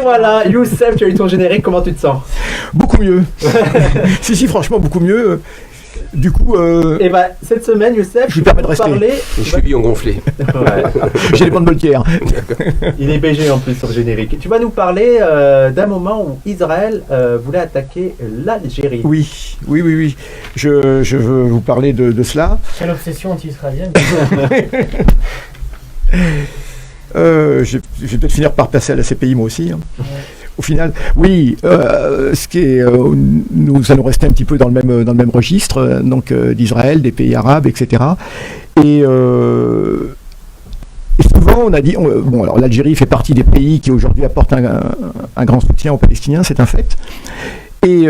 voilà, Youssef, tu as eu ton générique, comment tu te sens? Beaucoup mieux. si, franchement, beaucoup mieux. Du coup, et bah, cette semaine, Youssef, je vous permets de rester. Les chevilles ont gonflé. Ouais. J'ai les bandes Boltière. Il est BG en plus sur le générique. Tu vas nous parler d'un moment où Israël voulait attaquer l'Algérie. Oui. Je veux vous parler de cela. Quelle obsession anti-israélienne. Je vais peut-être finir par passer à la CPI moi aussi. Hein. Ouais. Au final, oui, nous allons rester un petit peu dans le même registre, donc d'Israël, des pays arabes, etc. Et souvent, on a dit, alors l'Algérie fait partie des pays qui aujourd'hui apportent un grand soutien aux Palestiniens, c'est un fait. Et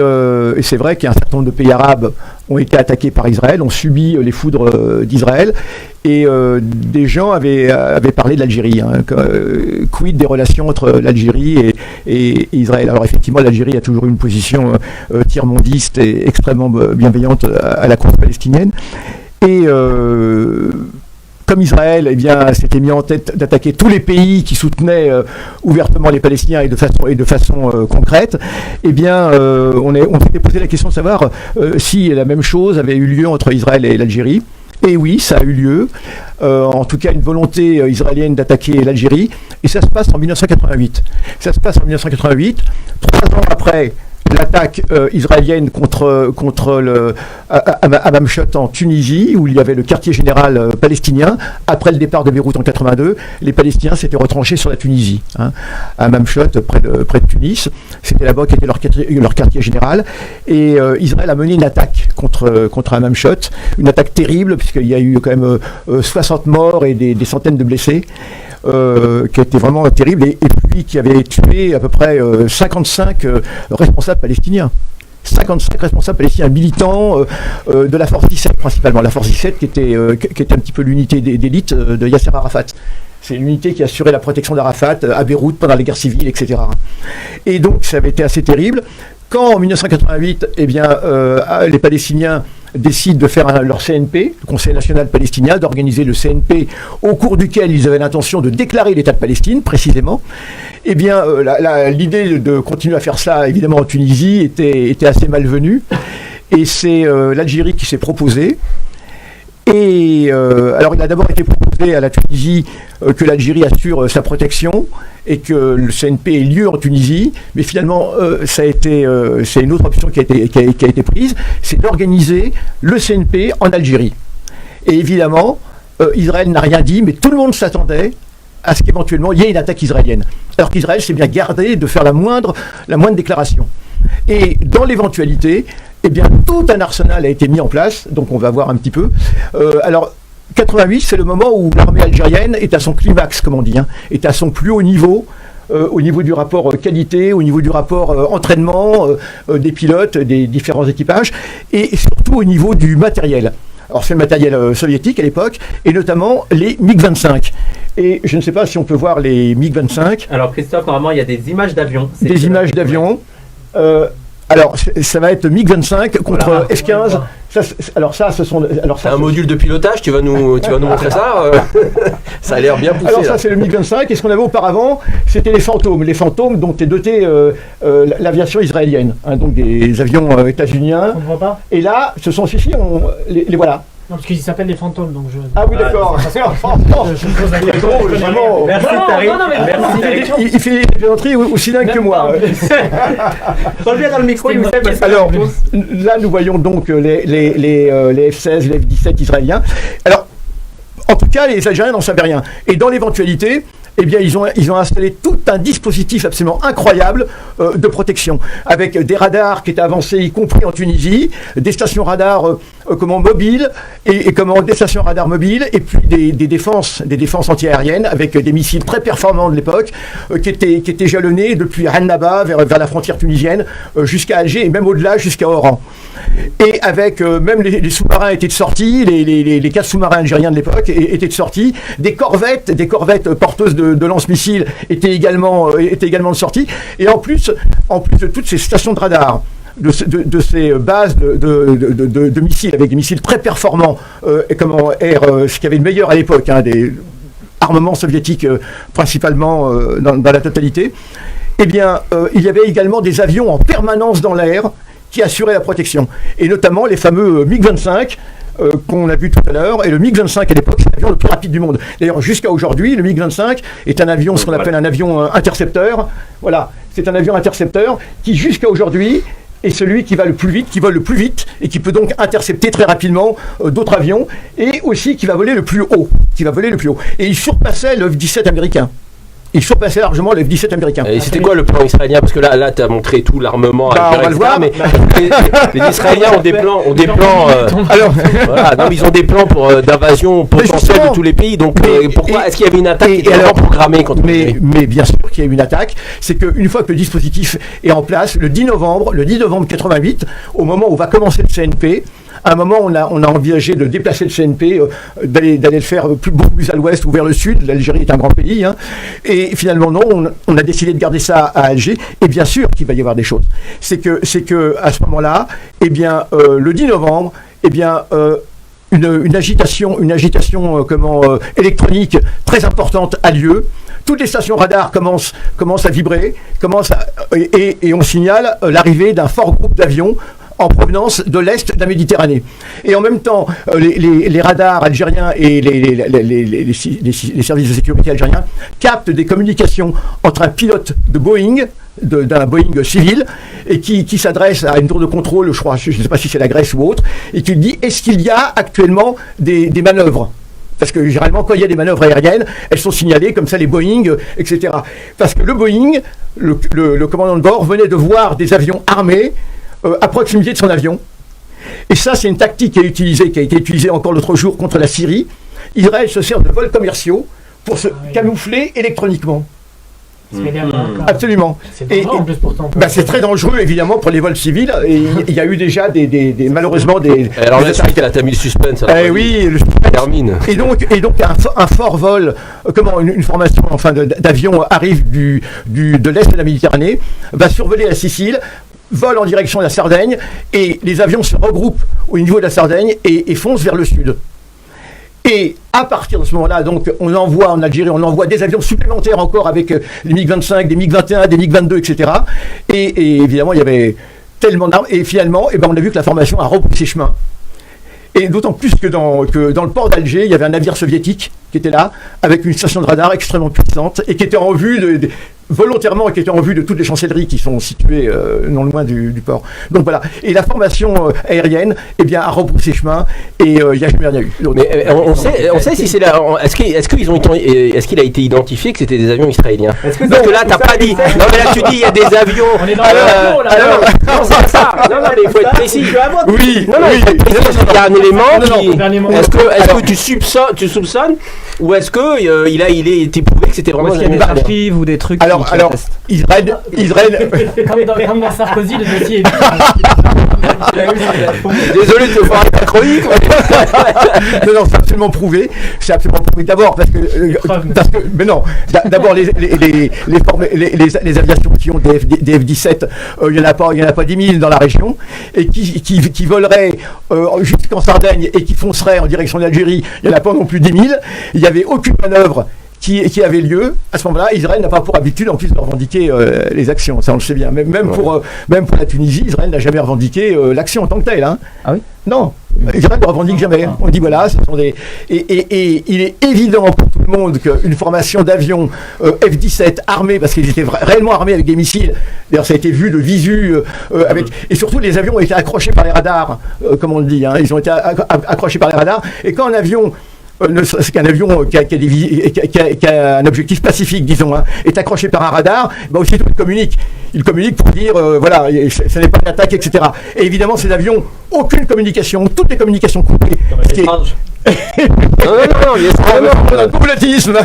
c'est vrai qu'un certain nombre de pays arabes ont été attaqués par Israël, ont subi les foudres d'Israël, et des gens avaient parlé de l'Algérie. Hein, quid des relations entre l'Algérie et Israël. Alors effectivement, l'Algérie a toujours eu une position tiers-mondiste et extrêmement bienveillante à la cause palestinienne. Et comme Israël s'était mis en tête d'attaquer tous les pays qui soutenaient ouvertement les Palestiniens et de façon concrète, on s'était posé la question de savoir si la même chose avait eu lieu entre Israël et l'Algérie. Et oui, ça a eu lieu. En tout cas, une volonté israélienne d'attaquer l'Algérie. Et ça se passe en 1988. 3 ans après l'attaque israélienne contre le Hammam-Shot en Tunisie, où il y avait le quartier général palestinien. Après le départ de Beyrouth en 82, les Palestiniens s'étaient retranchés sur la Tunisie, hein, à Hammam-Shot, près de Tunis. C'était là-bas qu'était leur quartier général. Et Israël a mené une attaque contre Hammam-Shot, une attaque terrible, puisqu'il y a eu quand même 60 morts et des centaines de blessés. Qui a été vraiment terrible, et puis qui avait tué à peu près 55 responsables palestiniens. 55 responsables palestiniens militants de la force 17 principalement. La force 17 qui était un petit peu l'unité d'élite de Yasser Arafat. C'est l'unité qui assurait la protection d'Arafat à Beyrouth pendant les guerres civiles, etc. Et donc ça avait été assez terrible. Quand en 1988, les Palestiniens décident de faire leur CNP, le Conseil national palestinien, d'organiser le CNP au cours duquel ils avaient l'intention de déclarer l'État de Palestine, précisément, l'idée de continuer à faire ça, évidemment, en Tunisie, était assez malvenue. Et c'est l'Algérie qui s'est proposée. Et alors il a d'abord été proposé à la Tunisie que l'Algérie assure sa protection et que le CNP ait lieu en Tunisie, mais finalement c'est une autre option qui a été prise, c'est d'organiser le CNP en Algérie. Et évidemment, Israël n'a rien dit, mais tout le monde s'attendait à ce qu'éventuellement il y ait une attaque israélienne. Alors qu'Israël s'est bien gardé de faire la moindre déclaration. Et dans l'éventualité, tout un arsenal a été mis en place, donc on va voir un petit peu. Alors, 88, c'est le moment où l'armée algérienne est à son climax, comme on dit, hein, est à son plus haut niveau, au niveau du rapport qualité, au niveau du rapport entraînement des pilotes, des différents équipages, et surtout au niveau du matériel. Alors c'est le matériel soviétique à l'époque, et notamment les MiG-25. Et je ne sais pas si on peut voir les MiG-25. Alors Christophe, normalement il y a des images d'avions. Des images d'avions. Alors, ça va être MiG-25 contre F-15. C'est un module de pilotage, tu vas nous montrer ça. Ça a l'air bien poussé. Alors ça, c'est le MiG-25. Et ce qu'on avait auparavant, c'était les fantômes. Les fantômes dont est dotée l'aviation israélienne. Hein, donc des avions états-uniens. On ne voit pas. Et là, ce sont les voilà. Non, parce qu'ils s'appellent les fantômes, donc je... Ah oui, d'accord. Je pose la question. Vraiment. Merci Tariq. Merci. Il fait des plaisanteries aussi dingue que moi. Parle bien dans le micro. Alors, là, nous voyons donc les F-16, les F-17 israéliens. Alors, en tout cas, les Algériens n'en savaient rien. Et dans l'éventualité, ils ont installé tout un dispositif absolument incroyable de protection, avec des radars qui étaient avancés, y compris en Tunisie, des stations radars mobiles, des stations radars mobiles, et puis des défenses antiaériennes, avec des missiles très performants de l'époque, qui étaient jalonnés depuis Annaba vers la frontière tunisienne, jusqu'à Alger, et même au-delà, jusqu'à Oran. Et avec même les sous-marins étaient de sortie, les 4 sous-marins algériens de l'époque étaient de sortie, des corvettes porteuses de lance-missiles étaient également de sortie, et en plus de toutes ces stations de radar, de ces bases de missiles, avec des missiles très performants, ce qui avait le meilleur à l'époque, hein, des armements soviétiques principalement dans la totalité, eh bien, il y avait également des avions en permanence dans l'air qui assuraient la protection. Et notamment les fameux MiG-25 qu'on a vu tout à l'heure. Et le MiG-25 à l'époque, c'est l'avion le plus rapide du monde. D'ailleurs, jusqu'à aujourd'hui, le MiG-25 est un avion, ce qu'on appelle un avion intercepteur. Voilà, c'est un avion intercepteur qui, jusqu'à aujourd'hui, est celui qui va le plus vite, qui vole le plus vite et qui peut donc intercepter très rapidement d'autres avions et aussi qui va voler le plus haut. Et il surpassait le F-17 américain. Il surpassait largement le F-17 américain. Et c'était quoi le plan israélien? Parce que là tu as montré tout l'armement, on va le voir. Mais les Israéliens ont des plans. Alors, voilà, non, ils ont des plans d'invasion potentielle de tous les pays. Donc pourquoi est-ce qu'il y avait une attaque qui était vraiment programmée contre mais bien sûr qu'il y a eu une attaque. C'est qu'une fois que le dispositif est en place, le 10 novembre 88, au moment où va commencer le CNP, à un moment, on a envisagé de déplacer le CNP, d'aller le faire beaucoup plus à l'ouest ou vers le sud. L'Algérie est un grand pays. Hein. Et finalement, non, on a décidé de garder ça à Alger. Et bien sûr qu'il va y avoir des choses. C'est que à ce moment-là, eh bien, le 10 novembre, eh bien, une agitation électronique très importante a lieu. Toutes les stations radars commencent à vibrer, et on signale l'arrivée d'un fort groupe d'avions en provenance de l'Est de la Méditerranée. Et en même temps, les radars algériens et les services de sécurité algériens captent des communications entre un pilote de Boeing, d'un Boeing civil, et qui s'adresse à une tour de contrôle, je ne sais pas si c'est la Grèce ou autre, et qui dit: est-ce qu'il y a actuellement des manœuvres? Parce que généralement, quand il y a des manœuvres aériennes, elles sont signalées comme ça, les Boeing, etc. Parce que le Boeing, le commandant de bord, venait de voir des avions armés à proximité de son avion. Et ça, c'est une tactique qui a été utilisée encore l'autre jour contre la Syrie. Israël se sert de vols commerciaux pour se camoufler électroniquement. Absolument. C'est dangereux en plus pourtant. C'est très dangereux évidemment pour les vols civils. Et il y a eu déjà malheureusement des. Alors là, t'as mis le suspense. Oui, le suspense termine. Et donc un fort vol, une formation d'avions arrive de l'est de la Méditerranée, va survoler la Sicile, vole en direction de la Sardaigne, et les avions se regroupent au niveau de la Sardaigne et foncent vers le sud. Et à partir de ce moment-là, donc, on envoie en Algérie, des avions supplémentaires encore avec les MiG-25, des MiG-21, des MiG-22, etc. Et évidemment, il y avait tellement d'armes. Et finalement, on a vu que la formation a repris chemin. Et d'autant plus que dans le port d'Alger, il y avait un navire soviétique qui était là, avec une station de radar extrêmement puissante, et qui était en vue volontairement, qui était en vue de toutes les chancelleries qui sont situées non loin du port. Donc voilà. Et la formation aérienne, a repoussé chemin, et il n'y a jamais rien eu. Mais on sait si c'est là. Est-ce qu'il a été identifié que c'était des avions israéliens? Parce que là, t'as pas dit. Non, mais là, tu dis il y a des avions. On est dans l'avion, là. Alors, non, c'est ça. Non, mais il faut être précis. Oui. Non, il faut être précis. Il y a un élément qui. Est-ce que tu soupçonnes, ou est-ce que il a été prouvé que c'était vraiment des archives ou des trucs? Alors, Israël. Comme dans Sarkozy, le dossier est désolé de te faire ta chronique. Non, c'est absolument prouvé. D'abord parce que mais non. D'abord les aviations qui ont des F-17, il y en a pas 10 000 dans la région, et qui voleraient jusqu'en Sardaigne et qui fonceraient en direction de l'Algérie. Il n'y en a pas non plus 10 000. Il n'y avait aucune manœuvre qui avait lieu. À ce moment-là, Israël n'a pas pour habitude en plus de revendiquer les actions, ça on le sait bien. Même pour la Tunisie, Israël n'a jamais revendiqué l'action en tant que telle. Hein. Ah oui? Non, Israël ne revendique jamais. On dit voilà, ce sont des. Et il est évident pour tout le monde qu'une formation d'avions F-17 armés, parce qu'ils étaient réellement armés avec des missiles, d'ailleurs ça a été vu de visu, et surtout les avions ont été accrochés par les radars, comme on le dit, hein. Ils ont été accrochés par les radars, et quand un avion. C'est qu'un avion qui a un objectif pacifique, disons, hein, est accroché par un radar, aussitôt il communique. Il communique pour dire, voilà, ce n'est pas une attaque, etc. Et évidemment, ces avions, aucune communication, toutes les communications coupées. Non, complotisme.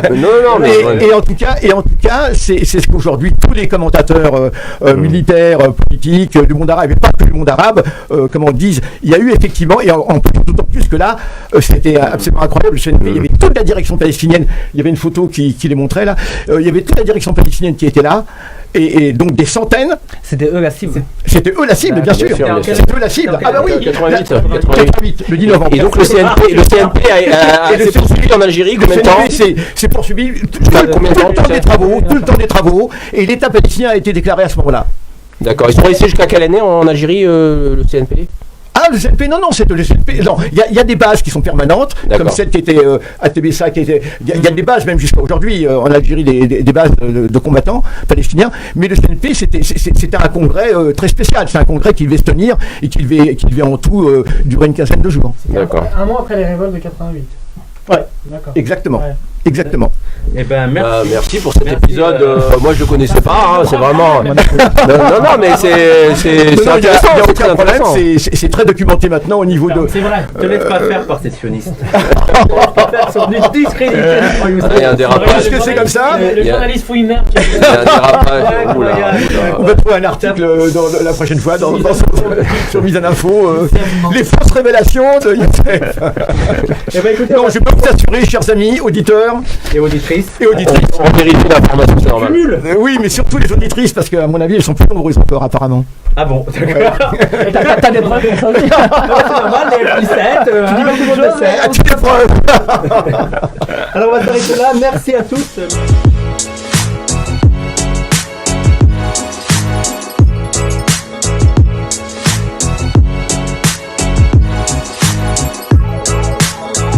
Et en tout cas, c'est ce qu'aujourd'hui tous les commentateurs militaires, politiques, du monde arabe, et pas que du monde arabe, comme on dit, il y a eu effectivement, et d'autant plus que là, c'était absolument incroyable. Il y avait toute la direction palestinienne. Il y avait une photo qui les montrait là. Il y avait toute la direction palestinienne qui était là. Et donc des centaines. C'était eux la cible. C'était eux la cible, bien sûr. C'était eux la cible. Ah bah oui. 88, le 10 novembre. Et donc le CNP s'est poursuivi en Algérie combien de temps? C'est poursuivi combien de temps, tout le temps des travaux, et l'État palestinien a été déclaré à ce moment-là. D'accord. Ils sont restés jusqu'à quelle année en Algérie, le CNP? Ah, le CNP, non, c'est le CNP. Non, il y a des bases qui sont permanentes, comme celle qui était à Tébessa, il y a des bases même jusqu'à aujourd'hui en Algérie, des bases de combattants palestiniens. Mais le CNP, c'était un congrès très spécial. C'est un congrès qui devait se tenir et qui devait en tout durer une quinzaine de jours. D'accord. Un mois après les révoltes de 88. Ouais, d'accord. Exactement. Ouais. Exactement. Eh ben, merci pour cet épisode. Moi, je le connaissais pas. Hein, c'est vraiment. non, mais c'est intéressant. Il n'y a aucun problème. C'est très documenté maintenant au niveau de. C'est vrai. Ne te laisse pas faire par cette sioniste. Sont venus discréditer. Il y a un dérapage. Est-ce que c'est comme ça? Le journaliste Fouimer. Il y a un dérapage. On va trouver un article la prochaine fois sur Mise en Info. Les fausses révélations de Youssef. Non, je peux vous assurer, chers amis, auditeurs. Et auditrices. On vérifie l'information, c'est normal. Oui, mais surtout les auditrices, parce qu'à mon avis, elles sont plus nombreuses encore, apparemment. Ah bon, d'accord. T'as des preuves pour ça? C'est normal, les 7. Tu dis beaucoup de choses. As-tu des preuves? Alors, on va s'arrêter là. Merci à tous.